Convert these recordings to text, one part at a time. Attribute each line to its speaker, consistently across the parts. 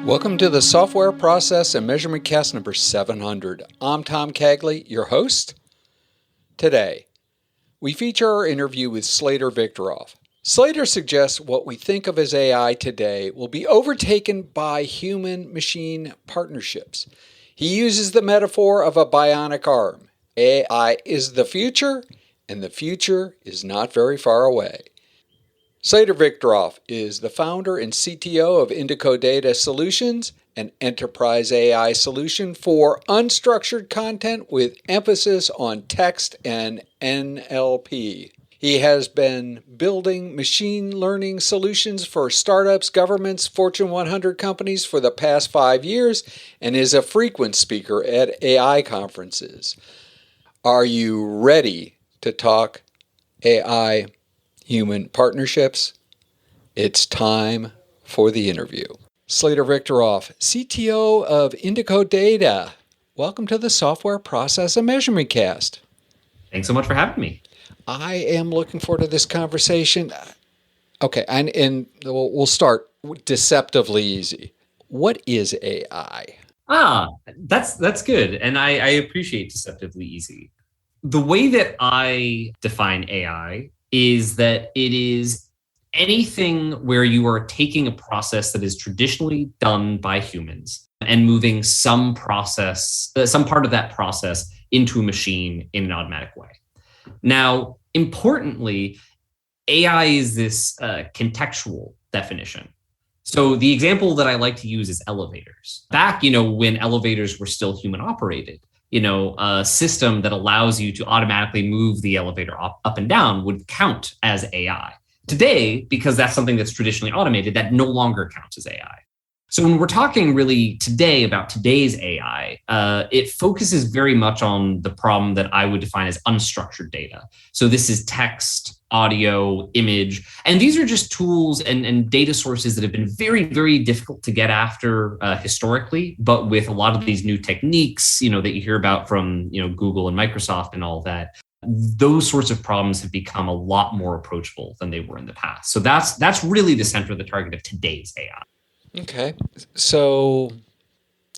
Speaker 1: Welcome to the Software Process and Measurement Cast number 700. I'm Tom Cagley, your host. Today, we feature our interview with Slater Victoroff. Slater suggests what we think of as AI today will be overtaken by human-machine partnerships. He uses the metaphor of a bionic arm. AI is the future, and the future is not very far away. Slater Victoroff is the founder and CTO of Indico Data Solutions, an enterprise AI solution for unstructured content with emphasis on text and NLP. He has been building machine learning solutions for startups, governments, Fortune 100 companies for the past 5 years and is a frequent speaker at AI conferences. Are you ready to talk AI human partnerships? It's time for the interview. Slater Victoroff, CTO of Indico Data. Welcome to the Software Process and Measurement Cast.
Speaker 2: Thanks so much for having me.
Speaker 1: I am looking forward to this conversation. Okay, and we'll start deceptively easy. What is AI?
Speaker 2: That's good. And I appreciate deceptively easy. The way that I define AI is that it is anything where you are taking a process that is traditionally done by humans and moving some part of that process into a machine in an automatic way. Now, importantly, AI is this contextual definition. So the example that I like to use is elevators. Back, when elevators were still human operated, a system that allows you to automatically move the elevator up and down would count as AI. Today, because that's something that's traditionally automated, that no longer counts as AI. So when we're talking really today about today's AI, it focuses very much on the problem that I would define as unstructured data. So this is text, audio, image, and these are just tools and data sources that have been very, very difficult to get after historically. But with a lot of these new techniques, that you hear about from Google and Microsoft and all that, those sorts of problems have become a lot more approachable than they were in the past. So that's really the center of the target of today's AI.
Speaker 1: Okay. So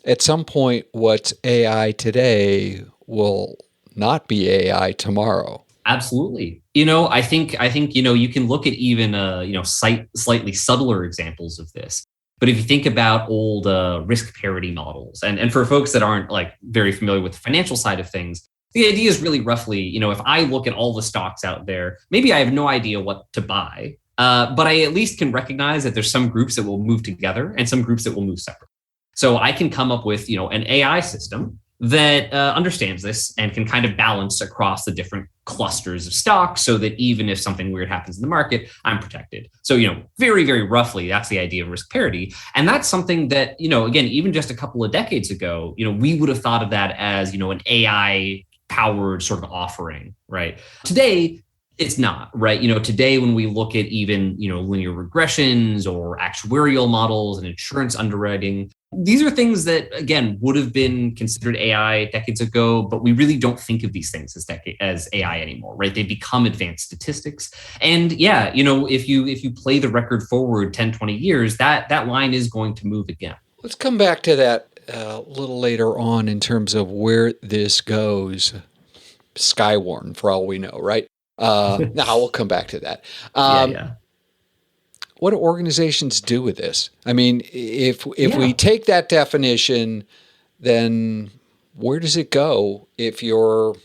Speaker 1: at some point, what's AI today will not be AI tomorrow.
Speaker 2: Absolutely. I think you can look at even slightly subtler examples of this. But if you think about old risk parity models, and for folks that aren't very familiar with the financial side of things, the idea is really roughly, if I look at all the stocks out there, maybe I have no idea what to buy. But I at least can recognize that there's some groups that will move together and some groups that will move separately. So I can come up with, an AI system that understands this and can kind of balance across the different clusters of stocks so that even if something weird happens in the market, I'm protected. So, very, very roughly, that's the idea of risk parity. And that's something that, again, even just a couple of decades ago, we would have thought of that as, an AI powered sort of offering, right? Today, it's not, right? Today when we look at even, linear regressions or actuarial models and insurance underwriting, these are things that, again, would have been considered AI decades ago, but we really don't think of these things as AI anymore, right? They become advanced statistics. And yeah, if you play the record forward 10, 20 years, that line is going to move again.
Speaker 1: Let's come back to that a little later on in terms of where this goes. Skywarn, for all we know, right? Now we'll come back to that.
Speaker 2: Yeah.
Speaker 1: What do organizations do with this? I mean, if we take that definition, then where does it go if you're,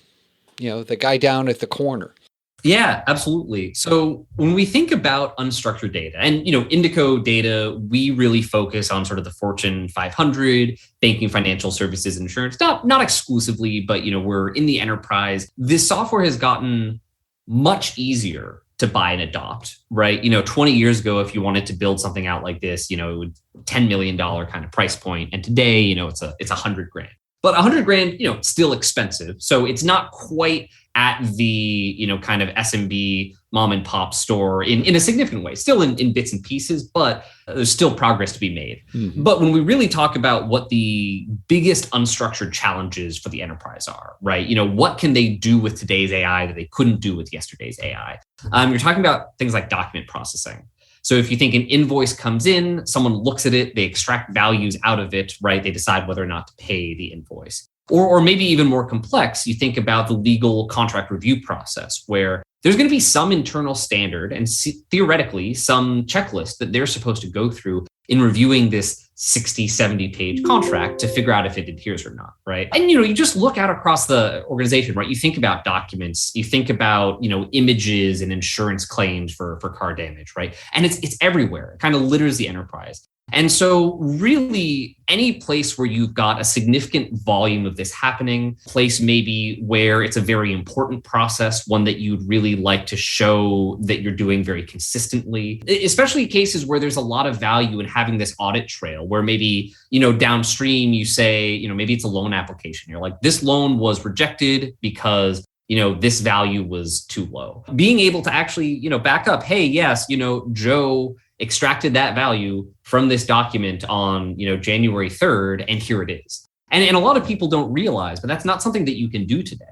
Speaker 1: the guy down at the corner?
Speaker 2: Yeah, absolutely. So when we think about unstructured data and, Indico Data, we really focus on sort of the Fortune 500, banking, financial services, insurance, not exclusively, but, we're in the enterprise. This software has gotten much easier to buy and adopt, right? 20 years ago, if you wanted to build something out like this, it would $10 million kind of price point. And today, it's $100,000. But $100,000, still expensive. So it's not quite at the, kind of SMB mom and pop store in a significant way, still in bits and pieces, but there's still progress to be made. Mm-hmm. But when we really talk about what the biggest unstructured challenges for the enterprise are, right? What can they do with today's AI that they couldn't do with yesterday's AI? You're talking about things like document processing. So if you think an invoice comes in, someone looks at it, they extract values out of it, right? They decide whether or not to pay the invoice. Or maybe even more complex, you think about the legal contract review process, where there's going to be some internal standard and theoretically some checklist that they're supposed to go through in reviewing this 60, 70 page contract to figure out if it adheres or not, right? And, you just look out across the organization, right? You think about documents, you think about, images and insurance claims for car damage, right? And it's everywhere. It kind of litters the enterprise. And so really any place where you've got a significant volume of this happening, place maybe where it's a very important process, one that you'd really like to show that you're doing very consistently, especially cases where there's a lot of value in having this audit trail where maybe, downstream you say, maybe it's a loan application. You're like, this loan was rejected because this value was too low. Being able to actually, back up, hey, yes, Joe extracted that value from this document on, January 3rd, and here it is. And a lot of people don't realize, but that's not something that you can do today.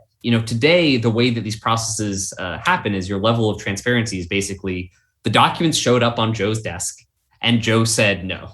Speaker 2: Today, the way that these processes happen is your level of transparency is basically the documents showed up on Joe's desk and Joe said no.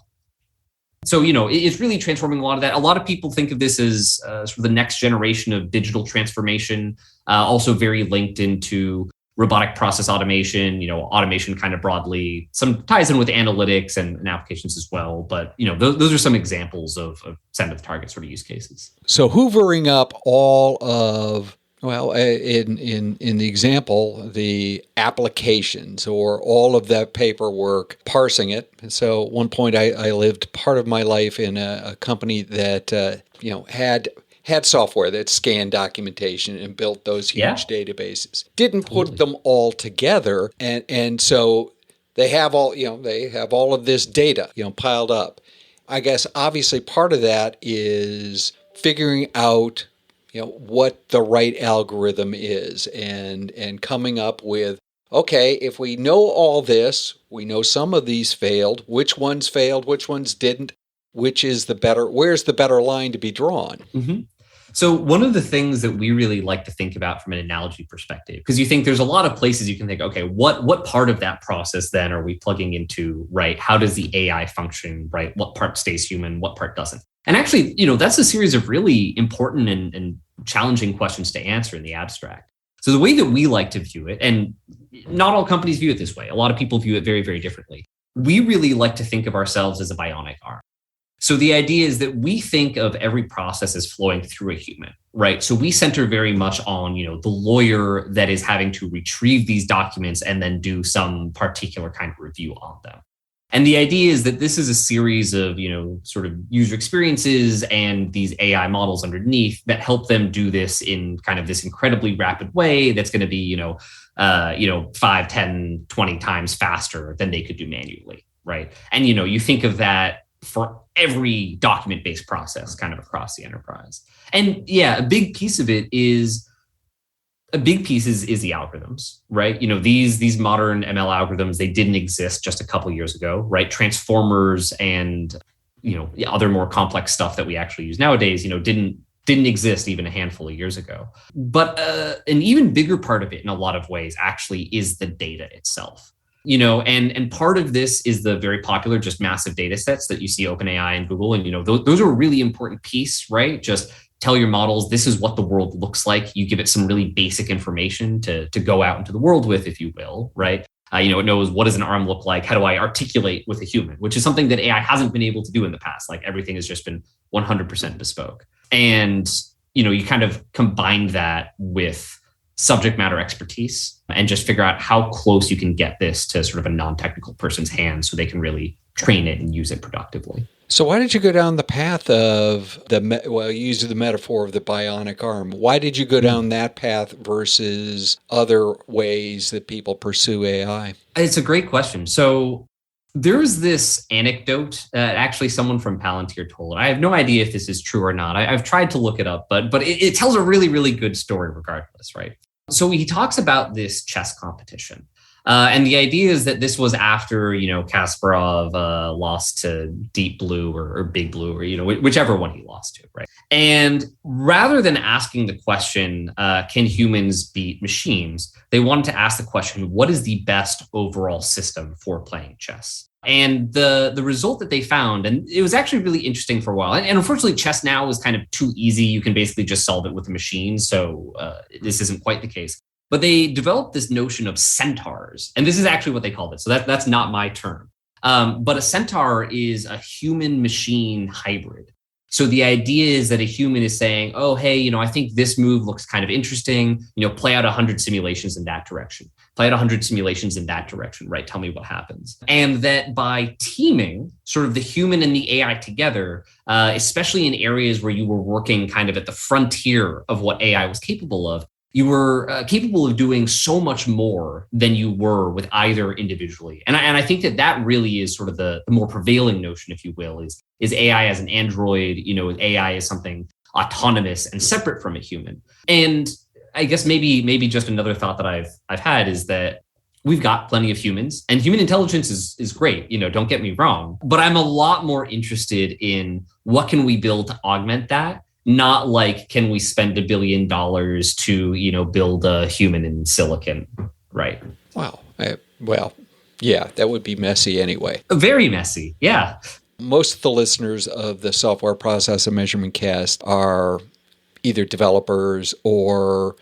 Speaker 2: So, it's really transforming a lot of that. A lot of people think of this as sort of the next generation of digital transformation, also very linked into robotic process automation, automation kind of broadly. Some ties in with analytics and applications as well. But, those are some examples of send to the target sort of use cases.
Speaker 1: So hoovering up all of, in the example, the applications or all of that paperwork, parsing it. So at one point I lived part of my life in a company that, had software that scanned documentation and built those huge databases. Didn't put them all together, and so they have all of this data piled up. I guess obviously part of that is figuring out what the right algorithm is and coming up with, okay, if we know all this, we know some of these failed, which ones failed, which ones didn't, where's the better line to be drawn?
Speaker 2: Mm-hmm. So one of the things that we really like to think about from an analogy perspective, because you think there's a lot of places you can think, okay, what part of that process then are we plugging into, right? How does the AI function, right? What part stays human, what part doesn't? And actually, that's a series of really important and challenging questions to answer in the abstract. So the way that we like to view it, and not all companies view it this way, a lot of people view it very, very differently. We really like to think of ourselves as a bionic arm. So the idea is that we think of every process as flowing through a human, right? So we center very much on, the lawyer that is having to retrieve these documents and then do some particular kind of review on them. And the idea is that this is a series of, sort of user experiences and these AI models underneath that help them do this in kind of this incredibly rapid way that's going to be, 5, 10, 20 times faster than they could do manually, right? And, you think of that for every document-based process kind of across the enterprise. And yeah, a big piece is the algorithms, right? These modern ML algorithms, they didn't exist just a couple of years ago, right? Transformers and, other more complex stuff that we actually use nowadays, didn't exist even a handful of years ago. But an even bigger part of it in a lot of ways actually is the data itself. And part of this is the very popular, just massive data sets that you see OpenAI and Google. And, those are a really important piece, right? Just tell your models, this is what the world looks like. You give it some really basic information to go out into the world with, if you will, right? It knows, what does an arm look like? How do I articulate with a human? Which is something that AI hasn't been able to do in the past. Like everything has just been 100% bespoke. And, you kind of combine that with subject matter expertise and just figure out how close you can get this to sort of a non-technical person's hands so they can really train it and use it productively.
Speaker 1: So why did you go down the path of you use the metaphor of the bionic arm? Why did you go down that path versus other ways that people pursue AI?
Speaker 2: It's a great question. So there's this anecdote actually someone from Palantir told. I have no idea if this is true or not. I've tried to look it up, but it tells a really, really good story regardless, right? So he talks about this chess competition. And the idea is that this was after, Kasparov lost to Deep Blue or Big Blue, or, whichever one he lost to, right? And rather than asking the question, can humans beat machines? They wanted to ask the question, what is the best overall system for playing chess? And the result that they found, and it was actually really interesting for a while. And unfortunately, chess now is kind of too easy. You can basically just solve it with a machine. So this isn't quite the case. But they developed this notion of centaurs. And this is actually what they called it. So that's not my term. But a centaur is a human-machine hybrid. So the idea is that a human is saying, oh, hey, I think this move looks kind of interesting. Play out 100 simulations in that direction. Play out 100 simulations in that direction, right? Tell me what happens. And that by teaming sort of the human and the AI together, especially in areas where you were working kind of at the frontier of what AI was capable of, you were capable of doing so much more than you were with either individually. And I think that really is sort of the more prevailing notion, if you will, is AI as an android, AI as something autonomous and separate from a human. And I guess maybe just another thought that I've had is that we've got plenty of humans, and human intelligence is great, don't get me wrong, but I'm a lot more interested in what can we build to augment that. Not like, can we spend $1 billion to, build a human in silicon, right?
Speaker 1: Wow. Well, yeah, that would be messy anyway.
Speaker 2: Very messy, yeah.
Speaker 1: Most of the listeners of the Software Process and Measurement Cast are either developers or,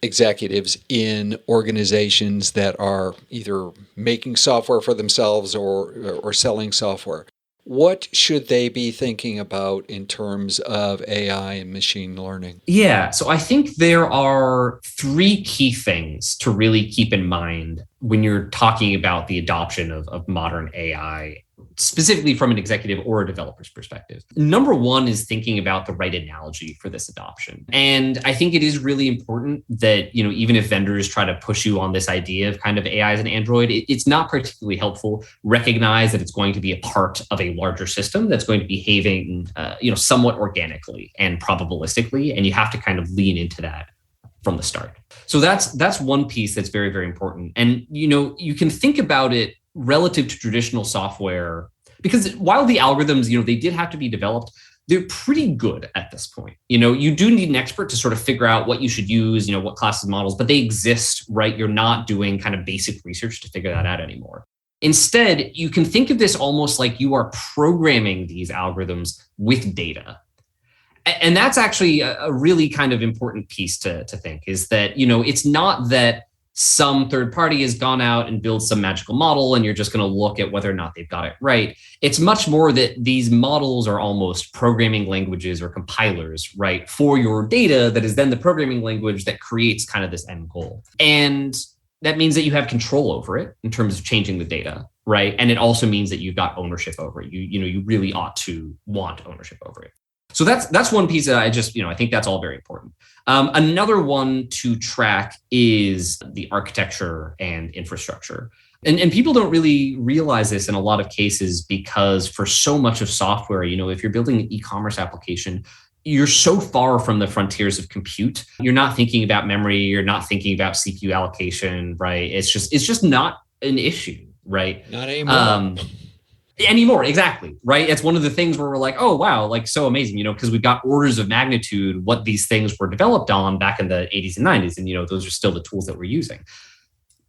Speaker 1: executives in organizations that are either making software for themselves or selling software. What should they be thinking about in terms of AI and machine learning?
Speaker 2: Yeah, so I think there are 3 key things to really keep in mind when you're talking about the adoption of modern AI, specifically from an executive or a developer's perspective. Number 1 is thinking about the right analogy for this adoption. And I think it is really important that, even if vendors try to push you on this idea of kind of AI as an android, it's not particularly helpful. Recognize that it's going to be a part of a larger system that's going to be behaving, somewhat organically and probabilistically. And you have to kind of lean into that from the start. So that's one piece that's very, very important. And, you can think about it relative to traditional software, because while the algorithms, they did have to be developed, they're pretty good at this point. You do need an expert to sort of figure out what you should use, what classes of models, but they exist, right? You're not doing kind of basic research to figure that out anymore. Instead, you can think of this almost like you are programming these algorithms with data. And that's actually a really kind of important piece to think, is that, it's not that some third party has gone out and built some magical model and you're just going to look at whether or not they've got it right. It's much more that these models are almost programming languages or compilers, right, for your data that is then the programming language that creates kind of this end goal. And that means that you have control over it in terms of changing the data, right? And it also means that you've got ownership over it. You really ought to want ownership over it. So that's one piece that I think that's all very important. Another one to track is the architecture and infrastructure. And people don't really realize this in a lot of cases, because for so much of software, if you're building an e-commerce application, you're so far from the frontiers of compute. You're not thinking about memory. You're not thinking about CPU allocation, right? It's just not an issue, right?
Speaker 1: Not anymore.
Speaker 2: Exactly, right? It's one of the things where we're like, oh, wow, like so amazing, because we've got orders of magnitude what these things were developed on back in the 80s and 90s. And, those are still the tools that we're using.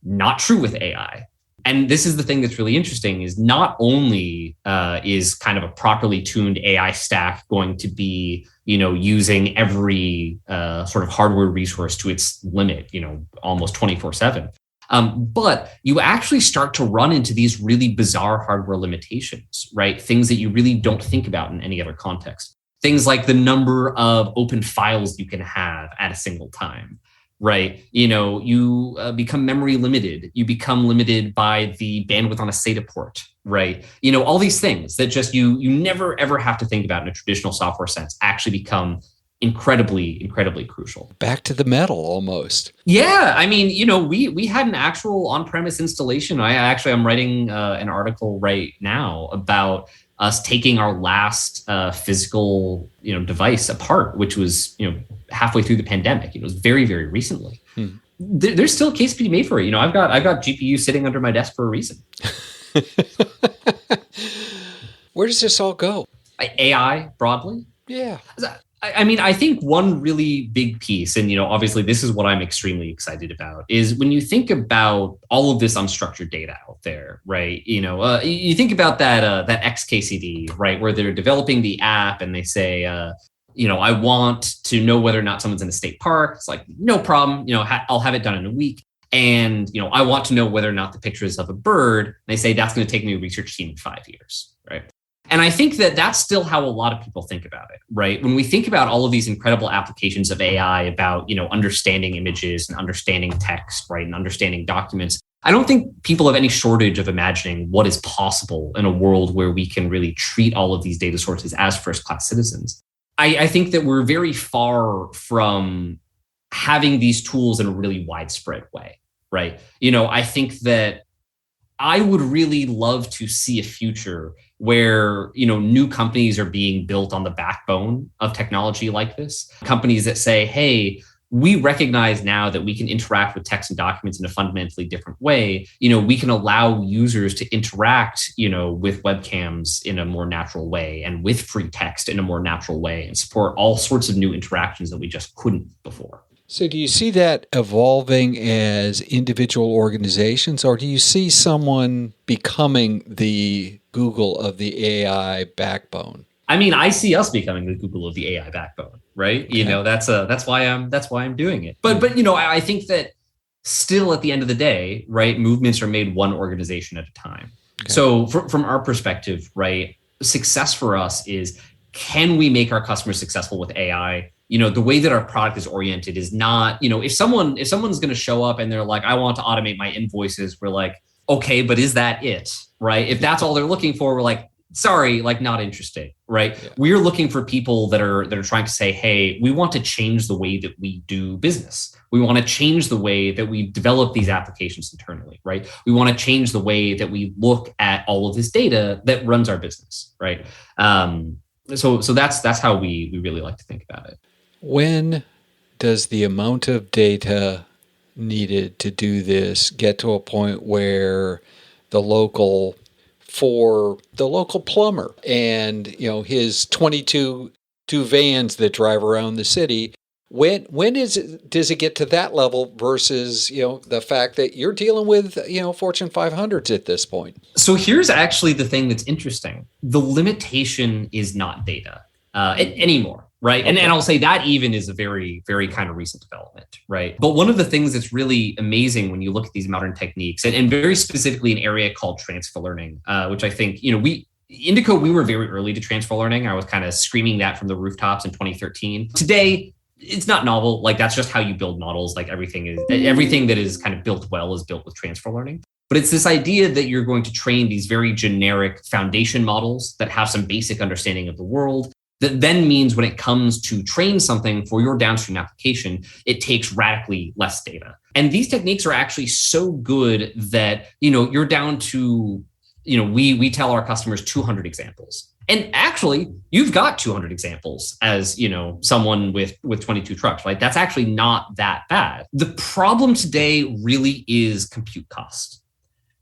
Speaker 2: Not true with AI. And this is the thing that's really interesting, is not only is kind of a properly tuned AI stack going to be, using every sort of hardware resource to its limit, almost 24/7. But you actually start to run into these really bizarre hardware limitations, right? Things that you really don't think about in any other context. Things like the number of open files you can have at a single time, right? You become memory limited. You become limited by the bandwidth on a SATA port, right? All these things that just you never ever have to think about in a traditional software sense actually become incredibly, incredibly crucial.
Speaker 1: Back to the metal almost.
Speaker 2: Yeah. I mean, we had an actual on-premise installation. I'm writing an article right now about us taking our last physical, device apart, which was, halfway through the pandemic. It was very, very recently. there's still a case to be made for it. I've got GPU sitting under my desk for a reason.
Speaker 1: Where does this all go?
Speaker 2: AI broadly?
Speaker 1: Yeah.
Speaker 2: I think one really big piece, and obviously this is what I'm extremely excited about, is when you think about all of this unstructured data out there, right? You think about that XKCD, right, where they're developing the app and they say, I want to know whether or not someone's in a state park. It's like, no problem. I'll have it done in a week. And, I want to know whether or not the picture is of a bird. They say that's going to take me a research team in 5 years, right? And I think that that's still how a lot of people think about it, right? When we think about all of these incredible applications of AI about, understanding images and understanding text, right, and understanding documents, I don't think people have any shortage of imagining what is possible in a world where we can really treat all of these data sources as first-class citizens. I think that we're very far from having these tools in a really widespread way, right? I think that I would really love to see a future where, new companies are being built on the backbone of technology like this. Companies that say, hey, we recognize now that we can interact with text and documents in a fundamentally different way. We can allow users to interact, with webcams in a more natural way and with free text in a more natural way and support all sorts of new interactions that we just couldn't before.
Speaker 1: So do you see that evolving as individual organizations, or do you see someone becoming the Google of the AI backbone?
Speaker 2: I see us becoming the Google of the AI backbone, right? Okay. That's why I'm doing it. But I think that still at the end of the day, right, movements are made one organization at a time. Okay. So from our perspective, right, success for us is, can we make our customers successful with AI? The way that our product is oriented is not, if someone's going to show up and they're like, I want to automate my invoices, we're like, okay, but is that it, right? If that's all they're looking for, we're like, sorry, like not interested, right? Yeah. We're looking for people that are trying to say, hey, we want to change the way that we do business. We want to change the way that we develop these applications internally, right? We want to change the way that we look at all of this data that runs our business, right? So that's how we really like to think about it.
Speaker 1: When does the amount of data needed to do this get to a point where the local plumber and his 22 vans that drive around the city, when does it get to that level versus the fact that you're dealing with Fortune 500s at this point? So
Speaker 2: here's actually the thing that's interesting. The limitation is not data anymore. Right. Okay. And I'll say that even is a very, very kind of recent development. Right. But one of the things that's really amazing when you look at these modern techniques, and very specifically an area called transfer learning, which I think, Indico, we were very early to transfer learning. I was kind of screaming that from the rooftops in 2013. Today, it's not novel. Like, that's just how you build models. Like everything that is kind of built well is built with transfer learning. But it's this idea that you're going to train these very generic foundation models that have some basic understanding of the world. That then means when it comes to train something for your downstream application, it takes radically less data. And these techniques are actually so good that, you're down to, we tell our customers 200 examples. And actually, you've got 200 examples as, someone with 22 trucks, right? That's actually not that bad. The problem today really is compute cost.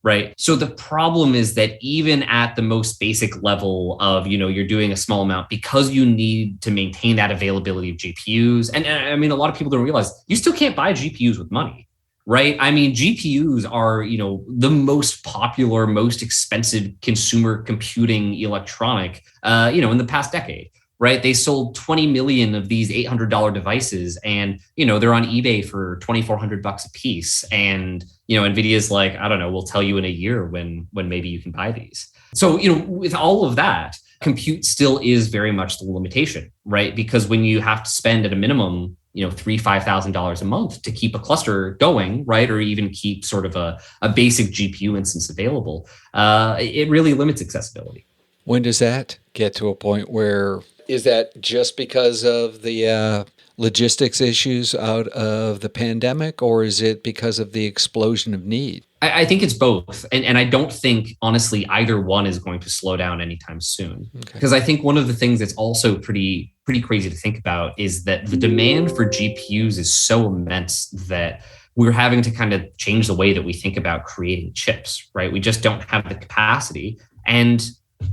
Speaker 2: Right. So the problem is that even at the most basic level of, you're doing a small amount because you need to maintain that availability of GPUs. And a lot of people don't realize you still can't buy GPUs with money. Right. GPUs are, the most popular, most expensive consumer computing electronic, in the past decade. Right. They sold 20 million of these $800 devices and, they're on eBay for $2,400 a piece. And, NVIDIA's like, I don't know, we'll tell you in a year when maybe you can buy these. So, with all of that, compute still is very much the limitation, right? Because when you have to spend at a minimum, $3,000-$5,000 a month to keep a cluster going, right? Or even keep sort of a basic GPU instance available, it really limits accessibility.
Speaker 1: When does that get to a point where, is that just because of the logistics issues out of the pandemic, or is it because of the explosion of need?
Speaker 2: I think it's both. And I don't think, honestly, either one is going to slow down anytime soon. Because I think one of the things that's also pretty crazy to think about is that the demand for GPUs is so immense that we're having to kind of change the way that we think about creating chips, right? We just don't have the capacity. And,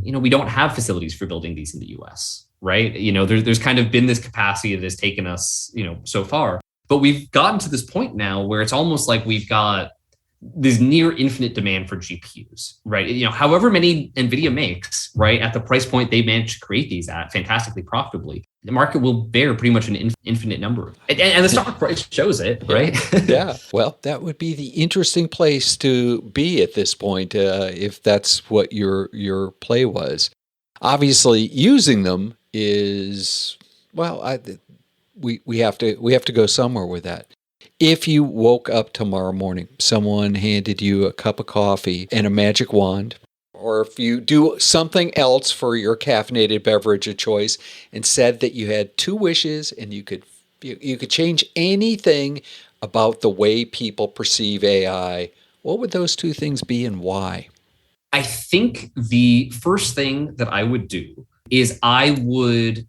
Speaker 2: we don't have facilities for building these in the US, right? There's kind of been this capacity that has taken us, so far. But we've gotten to this point now where it's almost like we've got this near infinite demand for GPUs, right? However many NVIDIA makes, right, at the price point they managed to create these at fantastically profitably, the market will bear pretty much an infinite number. And the stock price shows it, right?
Speaker 1: Yeah. Well, that would be the interesting place to be at this point, if that's what your play was. Obviously, using them is, well, we have to go somewhere with that. If you woke up tomorrow morning, someone handed you a cup of coffee and a magic wand, or if you do something else for your caffeinated beverage of choice and said that you had two wishes and you could change anything about the way people perceive AI, what would those two things be and why?
Speaker 2: I think the first thing that I would do is I would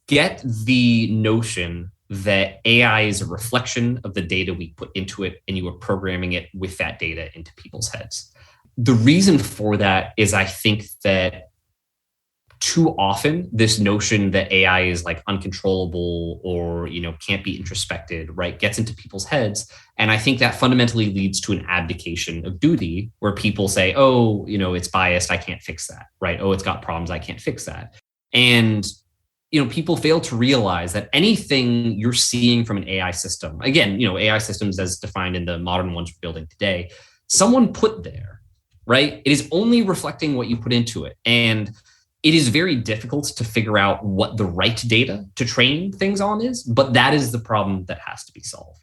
Speaker 2: get the notion that AI is a reflection of the data we put into it, and you are programming it with that data into people's heads. The reason for that is I think that too often this notion that AI is like uncontrollable or, can't be introspected, right, gets into people's heads. And I think that fundamentally leads to an abdication of duty where people say, oh, it's biased, I can't fix that, right? Oh, it's got problems, I can't fix that. And people fail to realize that anything you're seeing from an AI system, again, AI systems as defined in the modern ones we're building today, someone put there, right? It is only reflecting what you put into it. And it is very difficult to figure out what the right data to train things on is, but that is the problem that has to be solved.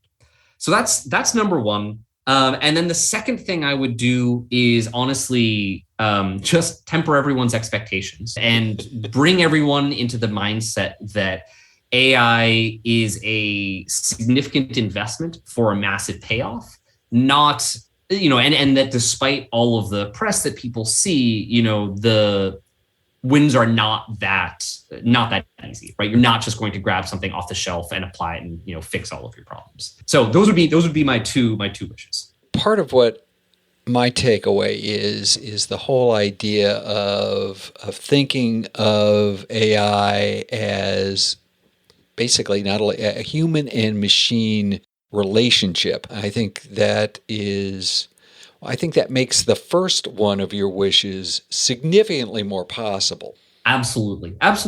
Speaker 2: So that's number one. And then the second thing I would do is honestly just temper everyone's expectations and bring everyone into the mindset that AI is a significant investment for a massive payoff, not, and that despite all of the press that people see, the wins are not that easy, right? You're not just going to grab something off the shelf and apply it and fix all of your problems. So those would be my two wishes.
Speaker 1: Part of what my takeaway is the whole idea of thinking of AI as basically not a human and machine relationship. I think that makes the first one of your wishes significantly more possible.
Speaker 2: Absolutely. That's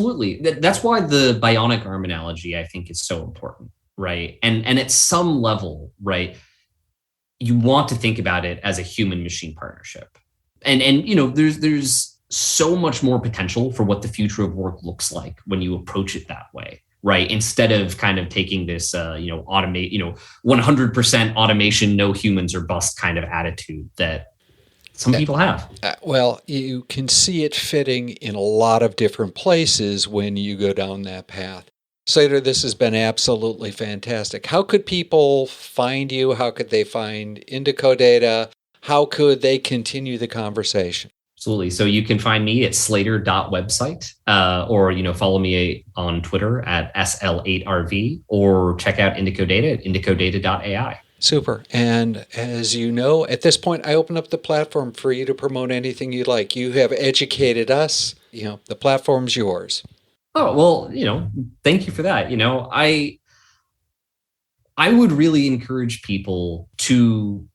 Speaker 2: why the bionic arm analogy, I think, is so important, right? And at some level, right, you want to think about it as a human machine partnership. And there's so much more potential for what the future of work looks like when you approach it that way, right? Instead of kind of taking this, automate, 100% automation, no humans or bust kind of attitude that some people have.
Speaker 1: Well, you can see it fitting in a lot of different places when you go down that path. Slater, this has been absolutely fantastic. How could people find you? How could they find Indico data? How could they continue the conversation?
Speaker 2: Absolutely. So you can find me at slater.website, or follow me on Twitter at SL8RV, or check out Indico data at indicodata.ai.
Speaker 1: Super. And as you know, at this point, I open up the platform for you to promote anything you'd like. You have educated us. The platform's yours.
Speaker 2: Oh, well, thank you for that. I would really encourage people to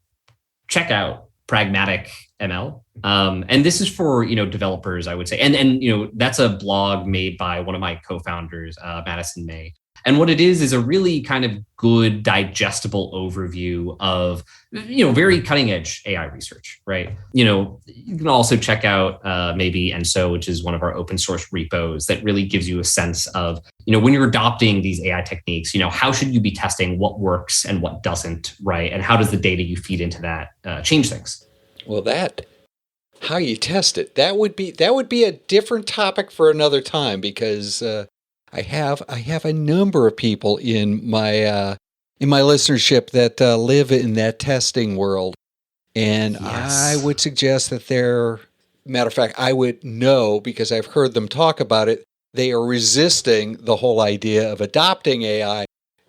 Speaker 2: check out Pragmatic ML. And this is for, developers, I would say. And that's a blog made by one of my co-founders, Madison May. And what it is a really kind of good, digestible overview of, very cutting edge AI research, right? You can also check out maybe ENSO, which is one of our open source repos that really gives you a sense of, when you're adopting these AI techniques, how should you be testing what works and what doesn't, right? And how does the data you feed into that change things?
Speaker 1: Well, how you test it, that would be a different topic for another time, because I have a number of people in my listenership that live in that testing world, and yes. I would suggest that matter of fact, I would know because I've heard them talk about it. They are resisting the whole idea of adopting AI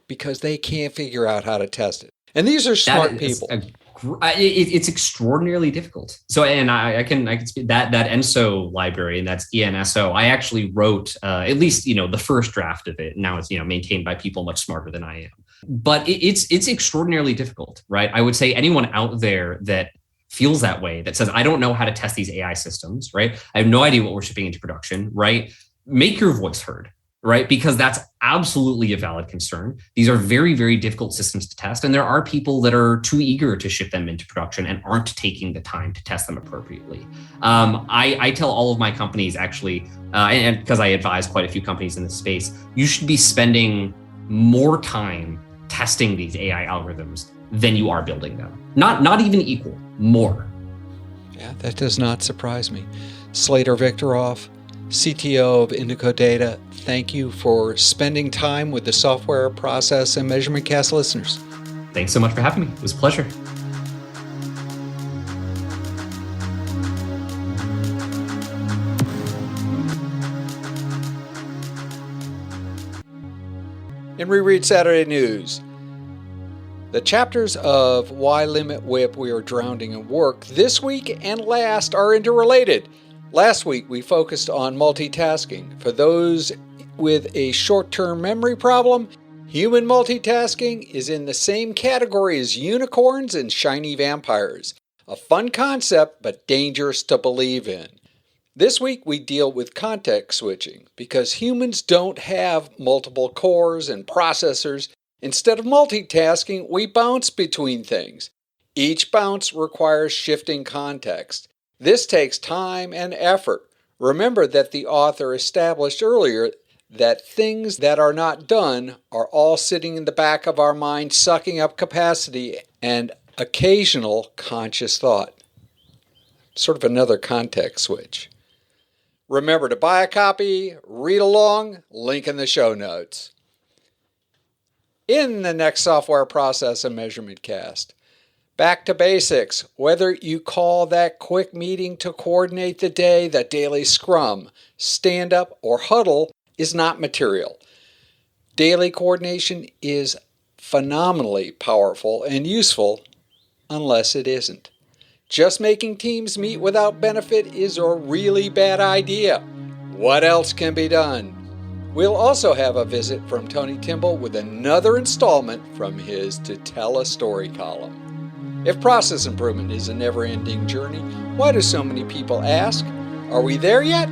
Speaker 1: because they can't figure out how to test it. And these are smart people.
Speaker 2: It's extraordinarily difficult. So, and I can speak that ENSO library, and that's ENSO. I actually wrote at least the first draft of it. Now it's maintained by people much smarter than I am. But it's extraordinarily difficult, right? I would say anyone out there that feels that way, that says, I don't know how to test these AI systems, right? I have no idea what we're shipping into production, right? Make your voice heard, right? Because that's absolutely a valid concern. These are very, very difficult systems to test. And there are people that are too eager to ship them into production and aren't taking the time to test them appropriately. I tell all of my companies actually, and because I advise quite a few companies in this space, you should be spending more time testing these AI algorithms than you are building them. Not even equal, more.
Speaker 1: Yeah, that does not surprise me. Slater Victoroff, CTO of Indico Data, thank you for spending time with the Software, Process, and Measurement Cast listeners.
Speaker 2: Thanks so much for having me. It was a pleasure.
Speaker 1: In Reread Saturday News, the chapters of Why Limit WIP We Are Drowning in Work this week and last are interrelated. Last week we focused on multitasking. For those with a short-term memory problem, human multitasking is in the same category as unicorns and shiny vampires. A fun concept, but dangerous to believe in. This week we deal with context switching because humans don't have multiple cores and processors. Instead of multitasking, we bounce between things. Each bounce requires shifting context. This takes time and effort. Remember that the author established earlier that things that are not done are all sitting in the back of our mind, sucking up capacity and occasional conscious thought. Sort of another context switch. Remember to buy a copy, read along, link in the show notes. In the next Software, Process, and Measurement Cast, back to basics. Whether you call that quick meeting to coordinate the day, the daily scrum, stand-up, or huddle is not material. Daily coordination is phenomenally powerful and useful unless it isn't. Just making teams meet without benefit is a really bad idea. What else can be done? We'll also have a visit from Tony Timble with another installment from his To Tell a Story column. If process improvement is a never-ending journey, why do so many people ask, are we there yet?